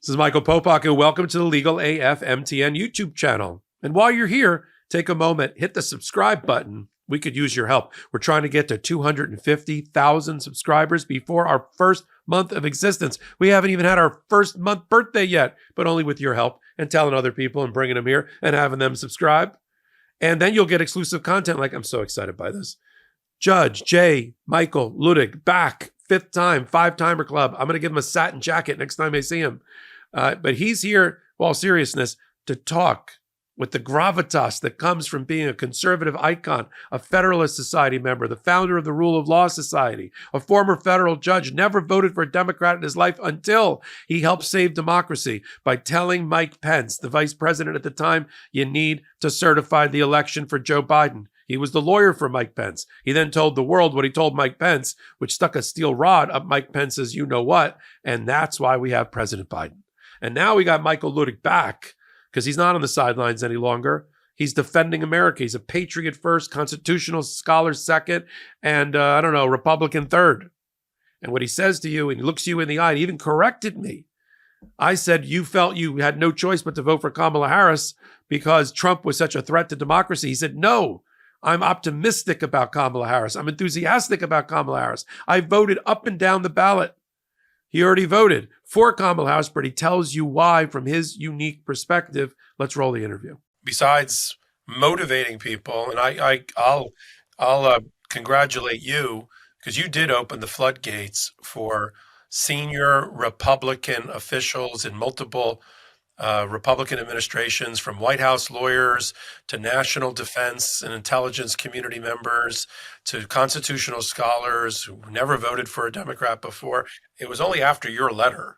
This is Michael Popok, and welcome to the Legal AF MTN YouTube channel. And while you're here, take a moment, hit the subscribe button. We could use your help. We're trying to get to 250,000 subscribers before our first month of existence. We haven't even had our first month birthday yet, but only with your help and telling other people and bringing them here and having them subscribe. And then you'll get exclusive content. Like, I'm so excited by this. Judge Michael Luttig back, 5th time, 5-timer club. I'm going to give him a satin jacket next time I see him. But he's here, all seriousness, to talk with the gravitas that comes from being a conservative icon, a Federalist Society member, the founder of the Rule of Law Society, a former federal judge, never voted for a Democrat in his life until he helped save democracy by telling Mike Pence, the vice president at the time, you need to certify the election for Joe Biden. He was the lawyer for Mike Pence. He then told the world what he told Mike Pence, which stuck a steel rod up Mike Pence's you-know-what, and that's why we have President Biden. And now we got Michael Luttig back because he's not on the sidelines any longer. He's defending America. He's a patriot first, constitutional scholar second, and Republican third. And what he says to you, and he looks you in the eye, and even corrected me. I said you felt you had no choice but to vote for Kamala Harris because Trump was such a threat to democracy. He said, no, I'm optimistic about Kamala Harris. I'm enthusiastic about Kamala Harris. I voted up and down the ballot. He already voted for Kamala Harris, but he tells you why from his unique perspective. Let's roll the interview. Besides motivating people, and I'll congratulate you because you did open the floodgates for senior Republican officials in multiple Republican administrations, from White House lawyers to national defense and intelligence community members to constitutional scholars who never voted for a Democrat before. It was only after your letter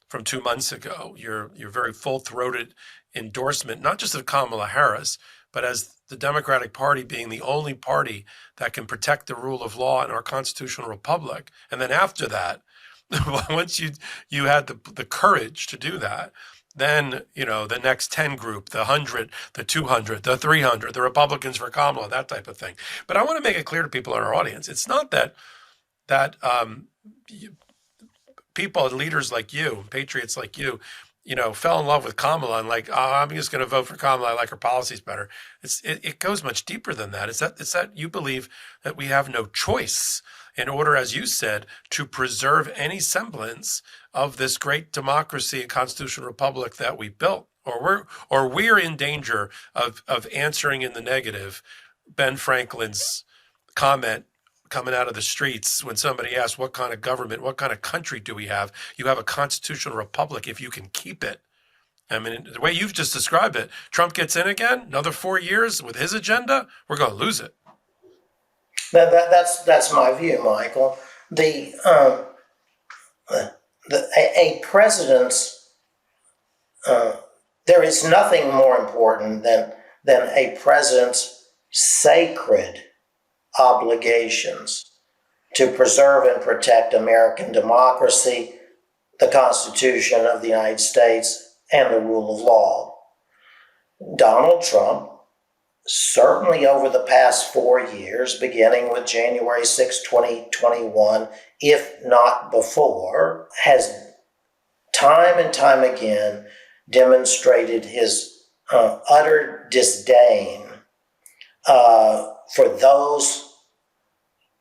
from 2 months ago, your very full-throated endorsement, not just of Kamala Harris, but as the Democratic Party being the only party that can protect the rule of law in our constitutional republic. And then after that, once you had the courage to do that, then, the next 10 group, the 100, the 200, the 300, the Republicans for Kamala, that type of thing. But I want to make it clear to people in our audience, it's not that people, leaders like you, patriots like you, fell in love with Kamala and like, I'm just going to vote for Kamala. I like her policies better. It goes much deeper than that. It's that you believe that we have no choice in order, as you said, to preserve any semblance of this great democracy and constitutional republic that we built, or we're in danger of answering in the negative Ben Franklin's comment coming out of the streets when somebody asked, what kind of government, what kind of country do we have? You have a constitutional republic if you can keep it. I mean, the way you've just described it, Trump gets in again, another 4 years with his agenda, we're going to lose it. That's my view, Michael. A president's there is nothing more important than a president's sacred obligations to preserve and protect American democracy, the Constitution of the United States, and the rule of law. Donald Trump, certainly over the past 4 years, beginning with January 6, 2021, if not before, has time and time again demonstrated his utter disdain for those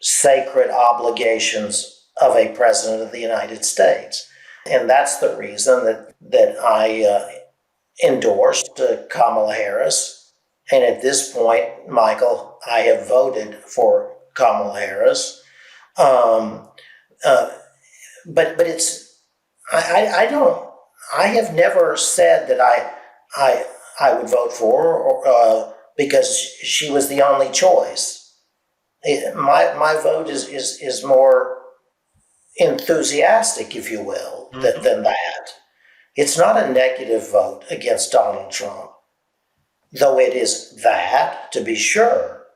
sacred obligations of a president of the United States. And that's the reason that I endorsed Kamala Harris. And at this point, Michael, I have voted for Kamala Harris. But it's, I have never said that I would vote for her or, because she was the only choice. My vote is more enthusiastic, if you will, than that. It's not a negative vote against Donald Trump, though it is that, to be sure.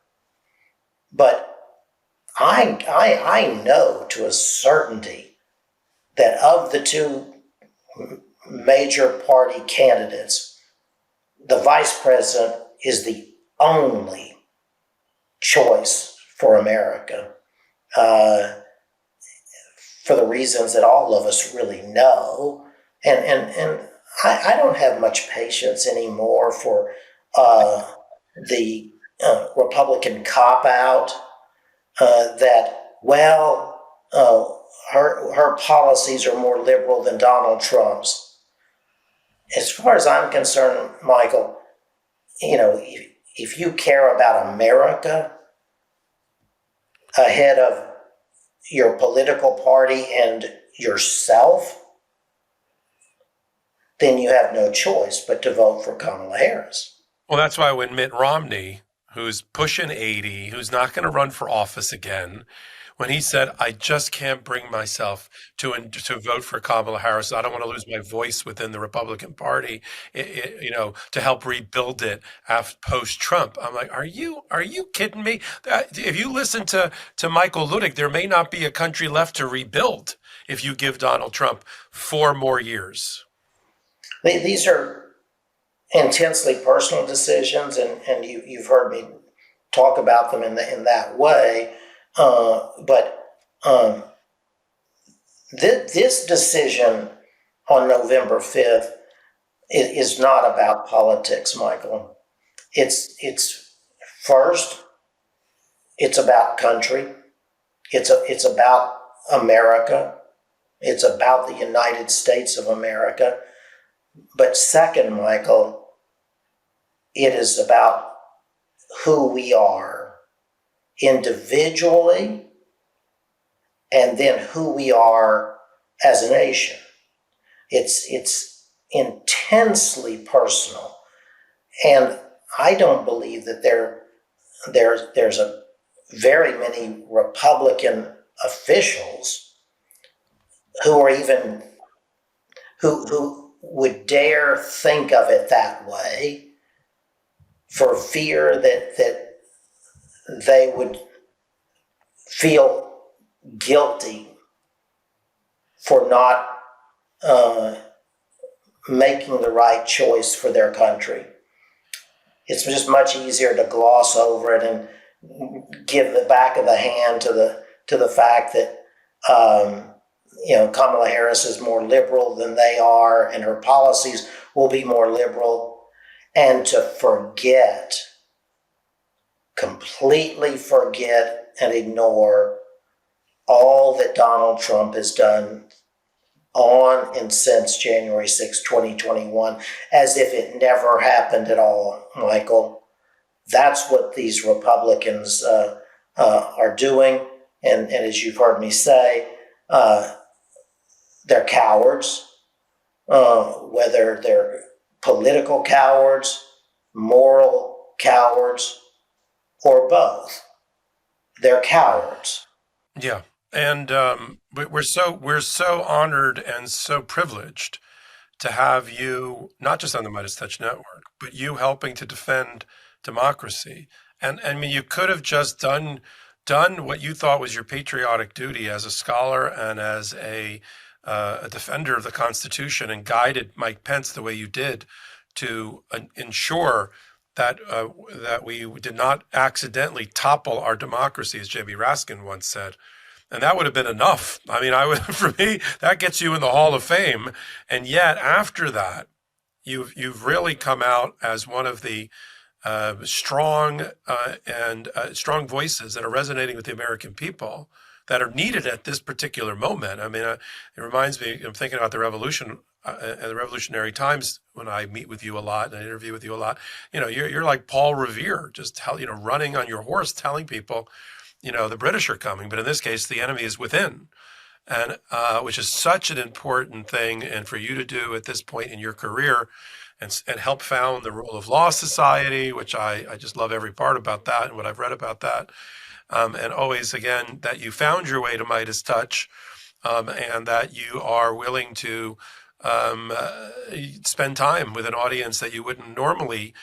But I know to a certainty that of the two major party candidates, the vice president is the only choice for America, for the reasons that all of us really know, And I don't have much patience anymore for the Republican cop out that, well, her policies are more liberal than Donald Trump's. As far as I'm concerned, Michael, if you care about America ahead of your political party and yourself, then you have no choice but to vote for Kamala Harris. Well, that's why when Mitt Romney, who's pushing 80, who's not going to run for office again, when he said, "I just can't bring myself to vote for Kamala Harris. I don't want to lose my voice within the Republican Party, to help rebuild it after post-Trump." I'm like, "Are you kidding me? If you listen to Michael Luttig, there may not be a country left to rebuild if you give Donald Trump 4 more years." These are intensely personal decisions, and you've heard me talk about them in that way. But this decision on November 5th is not about politics, Michael. It's first, it's about country. It's about America. It's about the United States of America. But second, Michael, it is about who we are individually and then who we are as a nation. It's intensely personal. And I don't believe that there's a very many Republican officials who are even who would dare think of it that way for fear that they would feel guilty for not making the right choice for their country. It's just much easier to gloss over it and give the back of the hand to the fact that Kamala Harris is more liberal than they are, and her policies will be more liberal, and to completely forget and ignore all that Donald Trump has done on and since January 6, 2021, as if it never happened at all, Michael. That's what these Republicans are doing. And as you've heard me say, they're cowards, whether they're political cowards, moral cowards, or both. They're cowards. Yeah. And we're so honored and so privileged to have you, not just on the Midas Touch Network, but you helping to defend democracy. And I mean, you could have just done what you thought was your patriotic duty as a scholar and as a defender of the Constitution, and guided Mike Pence the way you did to ensure that we did not accidentally topple our democracy, as J.B. Raskin once said. And that would have been enough. I mean, for me, that gets you in the Hall of Fame. And yet, after that, you've really come out as one of the strong voices that are resonating with the American people that are needed at this particular moment. I mean, it reminds me, I'm thinking about the revolution and the revolutionary times when I meet with you a lot and I interview with you a lot. You're like Paul Revere, just running on your horse, telling people, the British are coming, but in this case, the enemy is within, and which is such an important thing, and for you to do at this point in your career, and help found the Rule of Law Society, which I just love every part about that and what I've read about that, and always, again, that you found your way to Midas Touch, and that you are willing to spend time with an audience that you wouldn't normally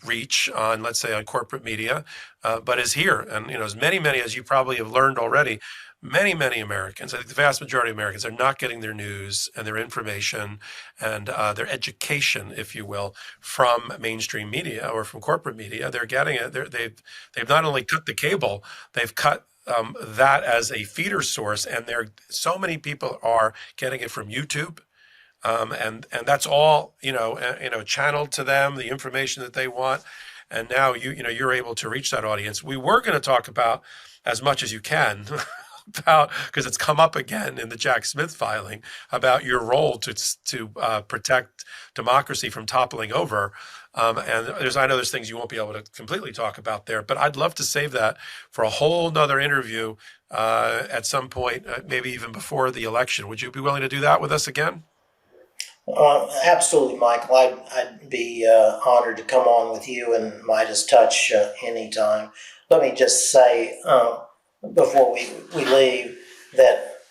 reach on, let's say, on corporate media, but is here. And, as many as you probably have learned already, many Americans, I think the vast majority of Americans, are not getting their news and their information and their education, if you will, from mainstream media or from corporate media. They're getting it. They've not only cut the cable, they've cut that as a feeder source, and there so many people are getting it from YouTube, and that's all channeled to them, the information that they want, and now you're able to reach that audience. We were going to talk about, as much as you can, about, because it's come up again in the Jack Smith filing, about your role to protect democracy from toppling over. And I know there's things you won't be able to completely talk about there, but I'd love to save that for a whole nother interview at some point, maybe even before the election. Would you be willing to do that with us again? Absolutely, Michael. I'd be honored to come on with you and Midas Touch anytime. Let me just say before we leave that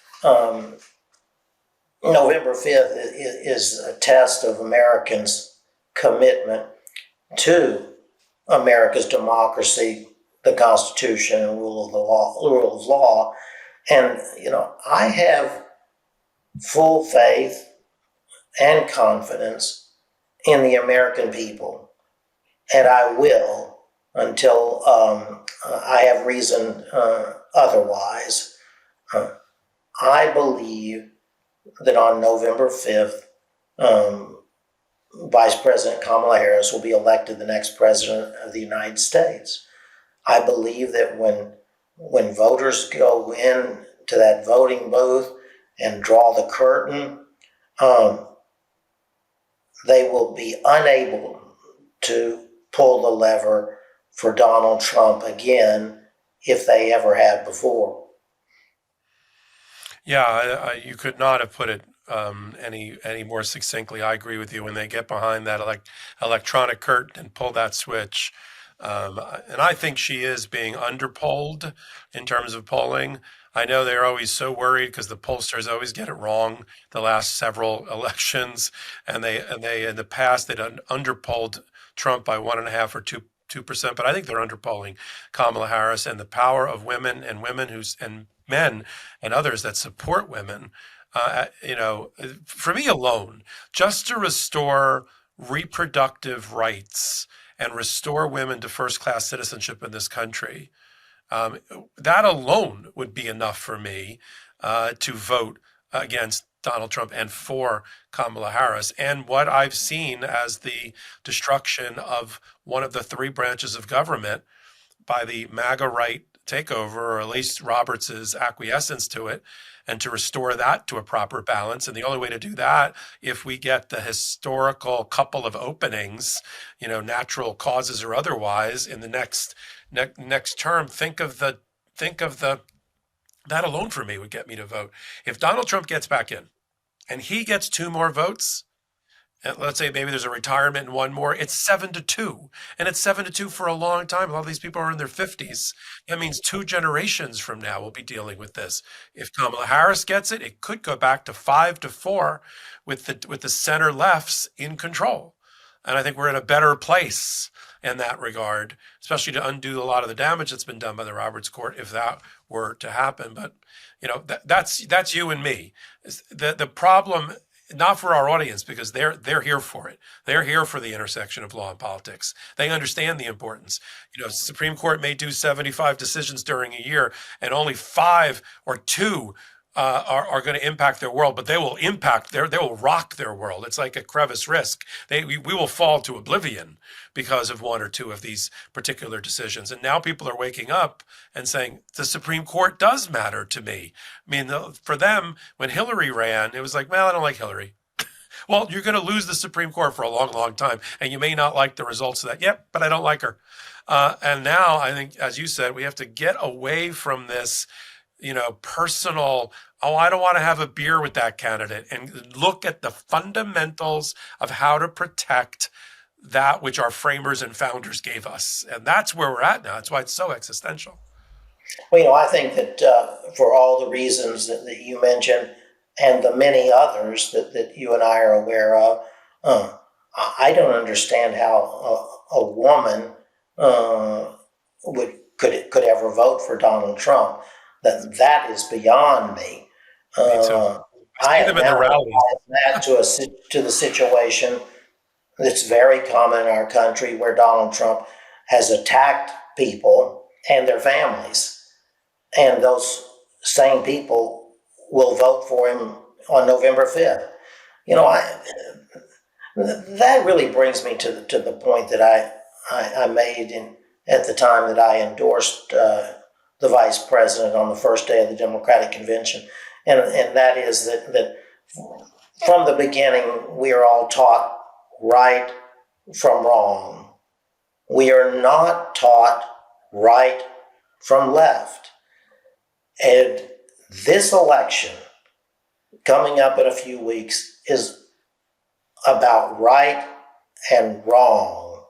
November 5th is a test of Americans' commitment to America's democracy, the Constitution, and rule of law. And I have full faith and confidence in the American people, and I will until I have reason otherwise. I believe that on November 5th, Vice President Kamala Harris will be elected the next president of the United States. I believe that when voters go in to that voting booth and draw the curtain, they will be unable to pull the lever for Donald Trump again if they ever had before. Yeah, you could not have put it any more succinctly. I agree with you. When they get behind that electronic curtain and pull that switch, and I think she is being underpolled in terms of polling. I know they're always so worried because the pollsters always get it wrong the last several elections, and they in the past they'd underpolled Trump by 1.5 or 2%, but I think they're underpolling Kamala Harris, and the power of women and and men and others that support women. For me alone, just to restore reproductive rights and restore women to first-class citizenship in this country, that alone would be enough for me to vote against Donald Trump and for Kamala Harris. And what I've seen as the destruction of one of the three branches of government by the MAGA right takeover, or at least Roberts's acquiescence to it, and to restore that to a proper balance. And the only way to do that, if we get the historical couple of openings, natural causes or otherwise, in the next term, think of the that alone for me would get me to vote. If Donald Trump gets back in and he gets 2 more votes, and let's say maybe there's a retirement and 1 more, it's 7-2. And it's 7-2 for a long time. A lot of these people are in their 50s. That means 2 generations from now we'll be dealing with this. If Kamala Harris gets it, it could go back to 5-4 with the center lefts in control. And I think we're in a better place in that regard, especially to undo a lot of the damage that's been done by the Roberts Court if that were to happen. But that's you and me. The problem, not for our audience, because they're here for it. They're here for the intersection of law and politics. They understand the importance. The Supreme Court may do 75 decisions during a year, and only 5 or 2 are going to impact their world, but they will rock their world. It's like a crevice risk. We will fall to oblivion because of 1 or 2 of these particular decisions. And now people are waking up and saying, the Supreme Court does matter to me. I mean, for them, when Hillary ran, it was like, well, I don't like Hillary. Well, you're going to lose the Supreme Court for a long, long time, and you may not like the results of that. Yep, but I don't like her. And now I think, as you said, we have to get away from this personal, I don't want to have a beer with that candidate, and look at the fundamentals of how to protect that which our framers and founders gave us. And that's where we're at now. That's why it's so existential. Well, I think that for all the reasons that you mentioned and the many others that you and I are aware of, I don't understand how a woman could ever vote for Donald Trump. That is beyond me. Me too. I see them in the rallies. That to the situation that's very common in our country, where Donald Trump has attacked people and their families. And those same people will vote for him on November 5th. You know, that really brings me to the point that I made at the time that I endorsed the vice president on the first day of the Democratic Convention. And that is that from the beginning, we are all taught right from wrong. We are not taught right from left. And this election coming up in a few weeks is about right and wrong.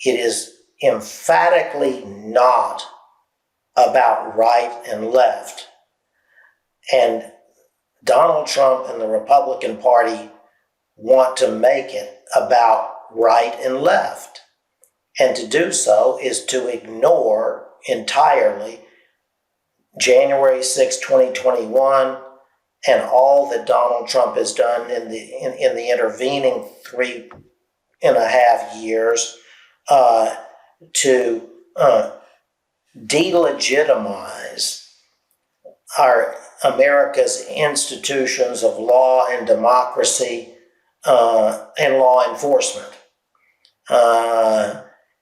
It is emphatically not about right and left. And Donald Trump and the Republican Party want to make it about right and left. And to do so is to ignore entirely January 6, 2021, and all that Donald Trump has done in the intervening 3.5 years to delegitimize our America's institutions of law and democracy and law enforcement.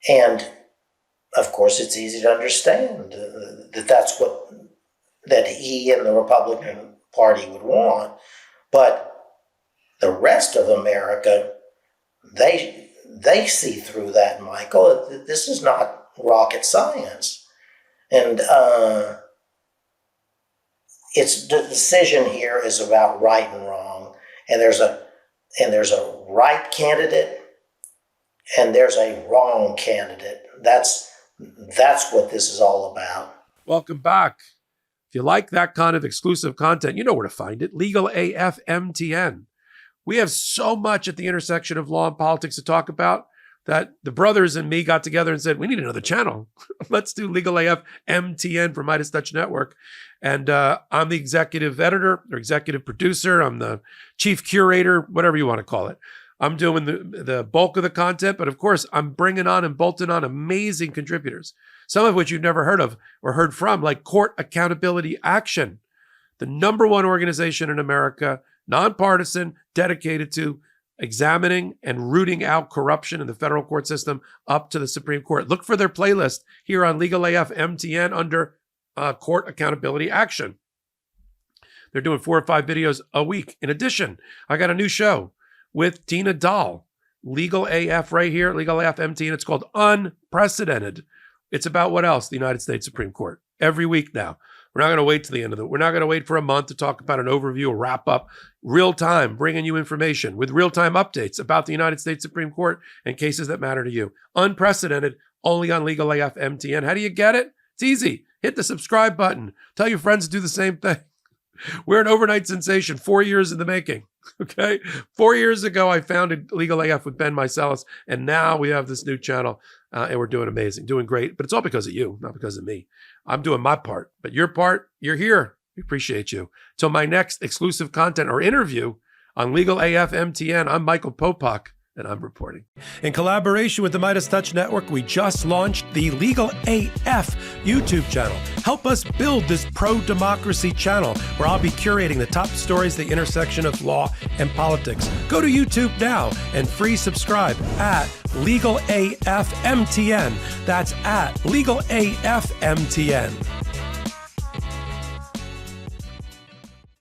And of course, it's easy to understand that he and the Republican Party would want, but the rest of America, they see through that, Michael. This is not rocket science, and it's the decision here is about right and wrong, and there's a right candidate and there's a wrong candidate. That's what this is all about. Welcome back. If you like that kind of exclusive content, you know where to find it. Legal AF MTN. We have so much at the intersection of law and politics to talk about that the brothers and me got together and said, we need another channel. Let's do Legal AF MTN for Midas Touch Network. And I'm the executive editor or executive producer. I'm the chief curator, whatever you want to call it. I'm doing the bulk of the content, but of course, I'm bringing on and bolting on amazing contributors, some of which you've never heard of or heard from, like Court Accountability Action, the #1 organization in America, nonpartisan, dedicated to examining and rooting out corruption in the federal court system up to the Supreme Court. Look for their playlist here on Legal AF MTN under Court Accountability Action. They're doing 4 or 5 videos a week. In addition, I got a new show with Tina Dahl, Legal AF right here, Legal AF MTN. It's called Unprecedented. It's about what else? The United States Supreme Court. Every week now. We're not going to wait to the end of it. We're not going to wait for a month to talk about an overview, a wrap up, real time, bringing you information with real time updates about the United States Supreme Court and cases that matter to you. Unprecedented, only on Legal AF MTN. How do you get it? It's easy. Hit the subscribe button. Tell your friends to do the same thing. We're an overnight sensation, 4 years in the making. Okay. 4 years ago, I founded Legal AF with Ben Meiselas, and now we have this new channel, and we're doing amazing, doing great. But it's all because of you, not because of me. I'm doing my part, but your part, you're here. We appreciate you. Till my next exclusive content or interview on Legal AF MTN, I'm Michael Popok, and I'm reporting. In collaboration with the Midas Touch Network, we just launched the Legal AF YouTube channel. Help us build this pro-democracy channel where I'll be curating the top stories, the intersection of law and politics. Go to YouTube now and free subscribe at Legal AF MTN. That's at Legal AF MTN.